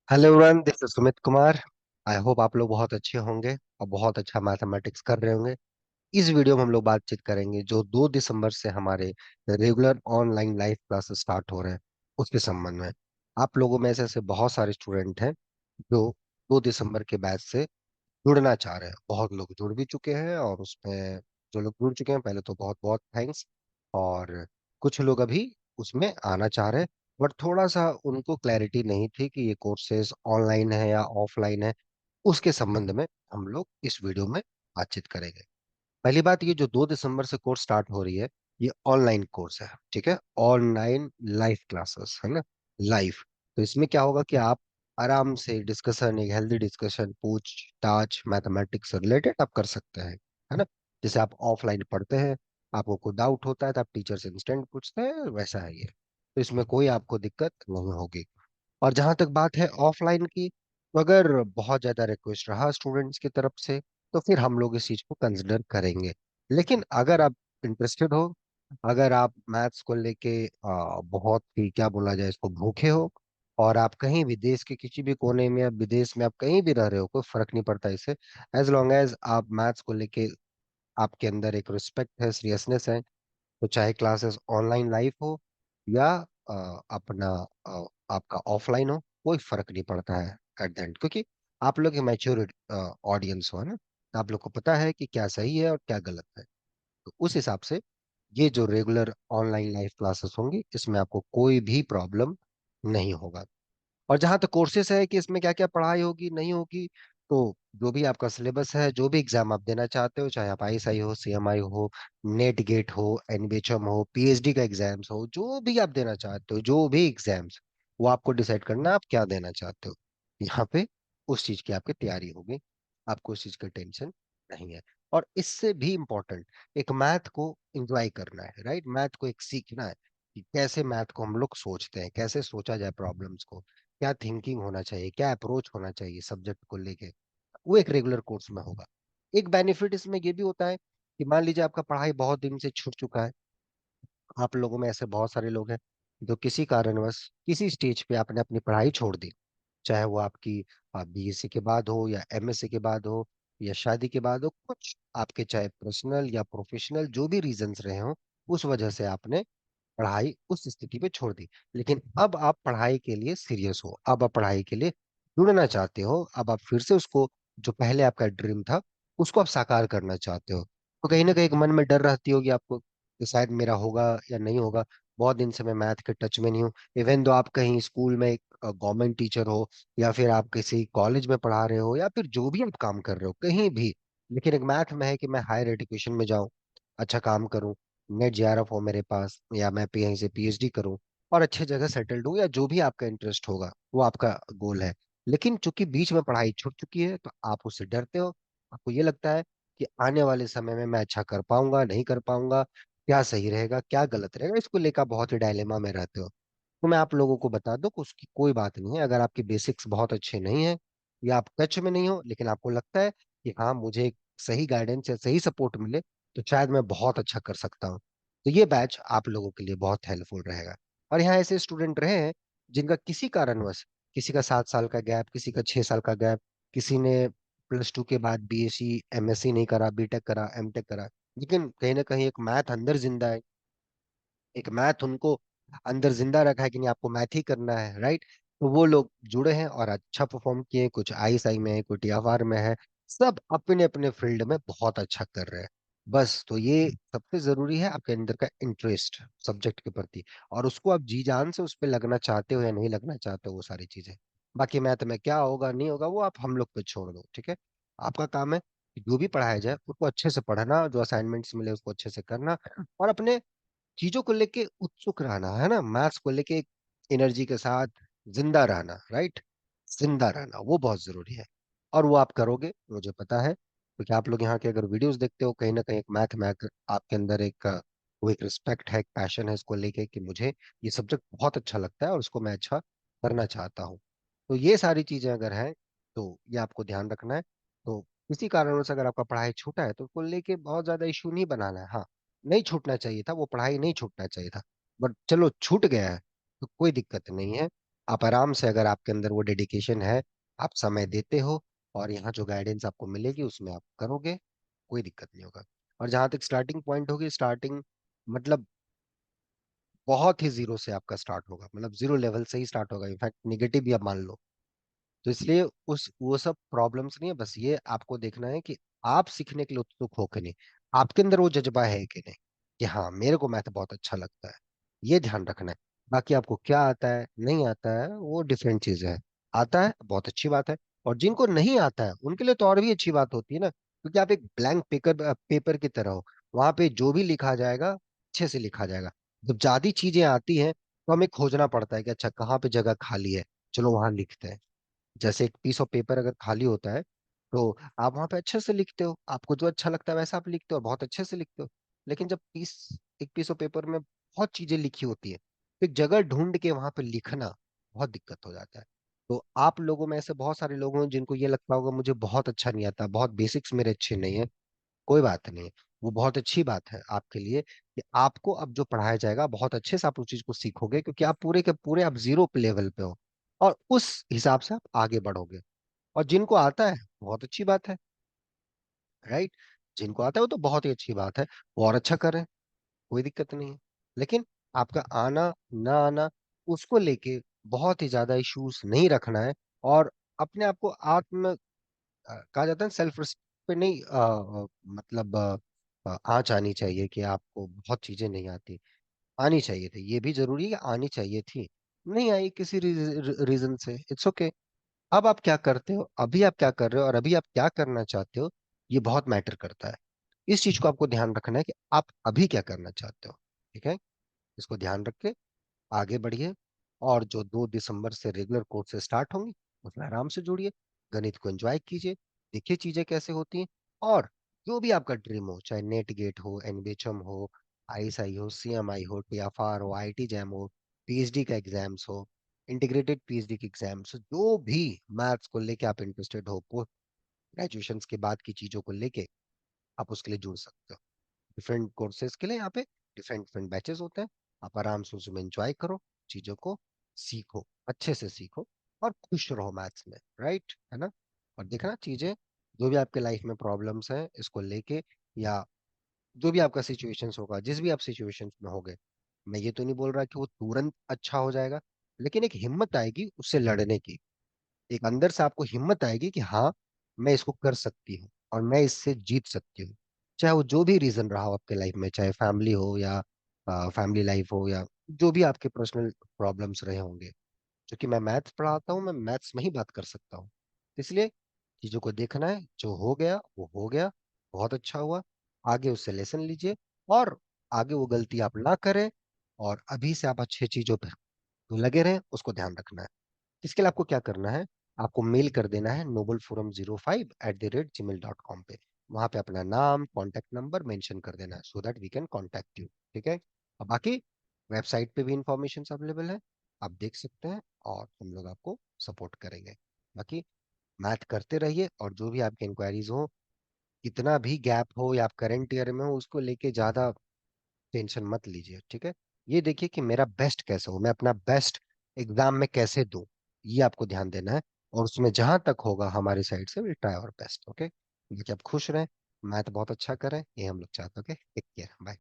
Hello everyone, this is Sumit Kumar. I hope आप लोग बहुत अच्छे होंगे और बहुत अच्छा मैथमेटिक्स कर रहे होंगे। इस वीडियो में हम लोग बातचीत करेंगे जो 2 दिसंबर से हमारे regular online live classes start हो रहे हैं उसके संबंध में। आप लोगों में से ऐसे बहुत सारे स्टूडेंट हैं जो 2 दिसंबर के बैच से जुड़ना चाह रहे हैं। बहुत लोग जुड़ भी चुके हैं और उसमें जो लोग जुड़ चुके हैं पहले तो बहुत बहुत थैंक्स। और कुछ लोग अभी उसमें आना चाह रहे हैं, बट थोड़ा सा उनको क्लैरिटी नहीं थी कि ये कोर्सेज ऑनलाइन है या ऑफलाइन है। उसके संबंध में हम लोग इस वीडियो में बातचीत करेंगे। पहली बात, ये जो 2 दिसंबर से कोर्स स्टार्ट हो रही है ये ऑनलाइन कोर्स है, ठीक है। ऑनलाइन लाइव क्लासेस है ना, लाइव। तो इसमें क्या होगा कि आप आराम से डिस्कशन, एक हेल्दी डिस्कशन, पूछताछ मैथमेटिक्स से रिलेटेड आप कर सकते हैं, है ना। जैसे आप ऑफलाइन पढ़ते हैं, आपको कोई डाउट होता है तो आप टीचर से इंस्टेंट पूछते हैं, वैसा है ये। तो इसमें कोई आपको दिक्कत नहीं होगी। और जहां तक बात है ऑफलाइन की, तो अगर बहुत ज्यादा रिक्वेस्ट रहा स्टूडेंट्स की तरफ से तो फिर हम लोग इस चीज को कंसिडर करेंगे। लेकिन अगर आप इंटरेस्टेड हो, अगर आप मैथ्स को लेके बहुत ही, क्या बोला जाए इसको, भूखे हो, और आप कहीं भी देश के किसी भी कोने में या विदेश में आप कहीं भी रह रहे हो, कोई फर्क नहीं पड़ता इससे। एज लॉन्ग एज आप मैथ्स को लेके आपके अंदर एक रिस्पेक्ट है, सीरियसनेस है, तो चाहे क्लासेस ऑनलाइन लाइव हो या अपना आपका ऑफलाइन हो, कोई फर्क नहीं पड़ता है एट द एंड। क्योंकि आप लोग मैच्योर ऑडियंस हो, है ना। तो आप लोग को पता है कि क्या सही है और क्या गलत है। तो उस हिसाब से ये जो रेगुलर ऑनलाइन लाइव क्लासेस होंगी इसमें आपको कोई भी प्रॉब्लम नहीं होगा। और जहां तक कोर्सेस है कि इसमें क्या क्या पढ़ाई होगी नहीं होगी, तो जो भी आपका सिलेबस है, जो भी एग्जाम आप देना चाहते हो, चाहे आप आईएसआई हो, सीएमआई हो, नेट गेट हो, एनबीएचएम हो, पीएचडी का एग्जाम्स हो, जो भी आप देना चाहते हो, जो भी एग्जाम्स, वो आपको डिसाइड करना है आप क्या देना चाहते हो। यहाँ पे उस चीज की आपकी तैयारी होगी, आपको उस चीज का टेंशन नहीं है। और इससे भी इम्पोर्टेंट, एक मैथ को एंजॉय करना है, राइट। मैथ को एक सीखना है कि कैसे मैथ को हम लोग सोचते हैं, कैसे सोचा जाए प्रॉब्लम्स को, क्या थिंकिंग होना चाहिए, क्या अप्रोच होना चाहिए सब्जेक्ट को लेके। वो एक रेगुलर कोर्स में होगा। एक बेनिफिट इसमें ये भी होता है कि मान लीजिए आपका पढ़ाई बहुत दिन से छूट चुका है। आप लोगों में ऐसे बहुत सारे लोग हैं जो किसी कारणवश किसी स्टेज पे आपने अपनी पढ़ाई छोड़ दी, चाहे वो आपकी बीएससी के बाद हो या एमएससी के बाद हो या शादी के बाद हो, कुछ आपके चाहे पर्सनल या प्रोफेशनल जो भी रीजंस रहे हो, उस वजह से आपने पढ़ाई उस स्थिति पे छोड़ दी। लेकिन अब आप पढ़ाई के लिए सीरियस हो, अब आप पढ़ाई के लिए जुड़ना चाहते हो, अब आप फिर से उसको, जो पहले आपका ड्रीम था, उसको आप साकार करना चाहते हो। तो कहीं ना कहीं एक मन में डर रहती होगी आपको कि शायद मेरा होगा या नहीं होगा। बहुत दिन से मैं मैथ के टच में नहीं हूँ। इवन दो आप कहीं स्कूल में एक गवर्नमेंट टीचर हो, या फिर आप किसी कॉलेज में पढ़ा रहे हो, या फिर जो भी आप काम कर रहे हो कहीं भी, लेकिन एक मैथ में है कि मैं हायर एजुकेशन में जाऊं, अच्छा काम करूं, नेट जेआरएफ हो मेरे पास, या मैं यहीं से पीएचडी करूं और अच्छे जगह सेटल्ड हूं, या जो भी आपका इंटरेस्ट होगा वो आपका गोल है। लेकिन चूंकि बीच में पढ़ाई छूट चुकी है तो आप उससे डरते हो। आपको ये लगता है कि आने वाले समय में मैं अच्छा कर पाऊंगा नहीं कर पाऊंगा, क्या सही रहेगा क्या गलत रहेगा, इसको लेकर बहुत ही डायलेमा में रहते हो। तो मैं आप लोगों को बता दूं कि उसकी कोई बात नहीं है। अगर आपके बेसिक्स बहुत अच्छे नहीं है या आप टच में नहीं हो, लेकिन आपको लगता है कि हाँ मुझे एक सही गाइडेंस या सही सपोर्ट मिले तो शायद मैं बहुत अच्छा कर सकता हूँ, तो ये बैच आप लोगों के लिए बहुत हेल्पफुल रहेगा। और यहाँ ऐसे स्टूडेंट रहे हैं जिनका किसी कारणवश, किसी का 7 साल का गैप, किसी का 6 साल का गैप, किसी ने +2 के बाद बीएससी एमएससी नहीं करा, बीटेक करा, एमटेक करा, लेकिन कहीं ना कहीं एक मैथ अंदर जिंदा है, एक मैथ उनको अंदर जिंदा रखा है कि नहीं आपको मैथ ही करना है, राइट। तो वो लोग जुड़े हैं और अच्छा परफॉर्म किए, कुछ आईएसआई में है, कोई टीएफआर में है, सब अपने अपने फील्ड में बहुत अच्छा कर रहे हैं। बस तो ये सबसे जरूरी है आपके अंदर का इंटरेस्ट सब्जेक्ट के प्रति, और उसको आप जी जान से उस पर लगना चाहते हो या नहीं लगना चाहते हो, वो सारी चीजें। बाकी मैथ में क्या होगा नहीं होगा वो आप हम लोग पे छोड़ दो, ठीक है। आपका काम है कि जो भी पढ़ाया जाए उसको अच्छे से पढ़ना, जो असाइनमेंट्स मिले उसको अच्छे से करना, और अपने चीजों को लेके उत्सुक रहना, है ना। मैथ्स को लेके एनर्जी के साथ जिंदा रहना, राइट। जिंदा रहना वो बहुत जरूरी है, और वो आप करोगे मुझे पता है, क्योंकि आप लोग यहाँ के अगर वीडियोस देखते हो कहीं ना कहीं एक मैथ में आपके अंदर एक वो एक रिस्पेक्ट है, एक पैशन है इसको लेके कि मुझे ये सब्जेक्ट बहुत अच्छा लगता है और उसको मैं अच्छा करना चाहता हूँ। तो ये सारी चीजें अगर हैं तो ये आपको ध्यान रखना है। तो किसी कारणवश अगर आपका पढ़ाई छूटा है तो उसको लेके बहुत ज्यादा इशू नहीं बनाना है। हाँ, नहीं छूटना चाहिए था, वो पढ़ाई नहीं छूटना चाहिए था, बट चलो छूट गया है तो कोई दिक्कत नहीं है। आप आराम से, अगर आपके अंदर वो डेडिकेशन है, आप समय देते हो, और यहाँ जो गाइडेंस आपको मिलेगी उसमें आप करोगे, कोई दिक्कत नहीं होगा। और जहां तक स्टार्टिंग पॉइंट होगी, स्टार्टिंग मतलब बहुत ही जीरो से आपका स्टार्ट होगा, मतलब जीरो लेवल से ही स्टार्ट होगा, इनफैक्ट निगेटिव भी आप मान लो। तो इसलिए उस वो सब प्रॉब्लम्स नहीं है, बस ये आपको देखना है कि आप सीखने के लिए उत्सुक हो कि नहीं, आपके अंदर वो जज्बा है कि नहीं, कि हाँ मेरे को मैथ बहुत अच्छा लगता है। ये ध्यान रखना है। बाकी आपको क्या आता है नहीं आता है वो डिफरेंट चीज है। आता है बहुत अच्छी बात है, और जिनको नहीं आता है उनके लिए तो और भी अच्छी बात होती है ना, क्योंकि आप एक ब्लैंक पेपर पेपर की तरह हो। वहां पे जो भी लिखा जाएगा अच्छे से लिखा जाएगा। जब ज्यादा चीजें आती हैं तो हमें खोजना पड़ता है कि अच्छा कहाँ पे जगह खाली है, चलो वहां लिखते हैं। जैसे एक पीस ऑफ पेपर अगर खाली होता है, तो आप वहां पे अच्छे से लिखते हो, आपको जो अच्छा लगता है वैसा आप लिखते हो, और बहुत अच्छे से लिखते हो। लेकिन जब एक पीस ऑफ पेपर में बहुत चीजें लिखी होती है, तो एक जगह ढूंढ के वहां पे लिखना बहुत दिक्कत हो जाता है। तो आप लोगों में ऐसे बहुत सारे लोग हैं जिनको ये लगता होगा मुझे बहुत अच्छा नहीं आता, बहुत बेसिक्स मेरे अच्छे नहीं है। कोई बात नहीं, वो बहुत अच्छी बात है आपके लिए कि आपको अब जो पढ़ाया जाएगा बहुत अच्छे से आप उस चीज को सीखोगे, क्योंकि आप पूरे के पूरे आप जीरो लेवल पे हो, और उस हिसाब से आप आगे बढ़ोगे। और जिनको आता है बहुत अच्छी बात है, राइट। जिनको आता है वो तो बहुत ही अच्छी बात है, वो और अच्छा कर रहे हैं, कोई दिक्कत नहीं है। लेकिन आपका आना ना आना, उसको लेके बहुत ही ज्यादा इश्यूज नहीं रखना है। और अपने आप को आत्म कहा जाता है सेल्फ रिस्पेक्ट पे नहीं, मतलब आँच आनी चाहिए कि आपको बहुत चीजें नहीं आती। आनी चाहिए थी, ये भी जरूरी है कि आनी चाहिए थी, नहीं आई किसी रीजन से, इट्स ओके। अब आप क्या करते हो, अभी आप क्या कर रहे हो, और अभी आप क्या करना चाहते हो, ये बहुत मैटर करता है। इस चीज को आपको ध्यान रखना है कि आप अभी क्या करना चाहते हो। ठीक है, इसको ध्यान रख के आगे बढ़िए। और जो 2 दिसंबर से रेगुलर कोर्स स्टार्ट होंगी, उसमें आराम से जुड़िए, गणित को एंजॉय कीजिए, देखिए चीजें कैसे होती हैं। और जो भी आपका ड्रीम हो, चाहे नेट गेट हो, एनबीएचएम हो, आईएसआई हो, सीएमआई हो, टीएफआर हो, आईटी जैम हो, पीएचडी का एग्जाम्स हो, इंटीग्रेटेड पीएचडी के एग्जाम्स, जो भी मैथ्स को लेके आप इंटरेस्टेड हो, पोस्ट ग्रेजुएशन के बाद की चीजों को लेके, आप उसके लिए जुड़ सकते हो। डिफरेंट कोर्सेज के लिए यहाँ पे डिफरेंट डिफरेंट बैचेस होते हैं। आप आराम से उसमें एंजॉय करो, चीजों को सीखो, अच्छे से सीखो, और खुश रहो मैथ्स में, राइट है ना। और देखना चीजें, जो भी आपके लाइफ में प्रॉब्लम्स हैं इसको लेके, या जो भी आपका सिचुएशंस होगा, जिस भी आप सिचुएशंस में होगे, मैं ये तो नहीं बोल रहा कि वो तुरंत अच्छा हो जाएगा, लेकिन एक हिम्मत आएगी उससे लड़ने की। एक अंदर से आपको हिम्मत आएगी कि हाँ मैं इसको कर सकती हूँ, और मैं इससे जीत सकती हूँ। चाहे वो जो भी रीजन रहा हो आपके लाइफ में, चाहे फैमिली हो, या फैमिली लाइफ हो, या जो भी आपके पर्सनल प्रॉब्लम्स रहे होंगे। क्योंकि मैं मैथ्स पढ़ाता हूँ, मैं मैथ्स में ही बात कर सकता हूँ। इसलिए चीजों को देखना है, जो हो गया वो हो गया, बहुत अच्छा हुआ, आगे उससे लेसन लीजिए, और आगे वो गलती आप ना करें, और अभी से आप अच्छी चीजों पर लगे रहें, उसको ध्यान रखना है। इसके लिए आपको क्या करना है, आपको मेल कर देना है nobleforum05@gmail.com पे। वहां पे अपना नाम, कॉन्टेक्ट नंबर मेंशन कर देना है, so that we can contact you. ठीक है, और बाकी वेबसाइट पे भी इंफॉर्मेशन अवेलेबल है, आप देख सकते हैं, और हम लोग आपको सपोर्ट करेंगे। बाकी मैथ करते रहिए, और जो भी आपकी इंक्वायरीज हो, कितना भी गैप हो या आप करंट ईयर में हो, उसको लेके ज्यादा टेंशन मत लीजिए। ठीक है, ये देखिए कि मेरा बेस्ट कैसे हो, मैं अपना बेस्ट एग्जाम में कैसे दूं, ये आपको ध्यान देना है। और उसमें जहां तक होगा हमारी साइड से will try our best. Okay, देखिए आप खुश रहें, मैथ बहुत अच्छा करें, ये हम लोग चाहते हैं। Okay, take care, bye.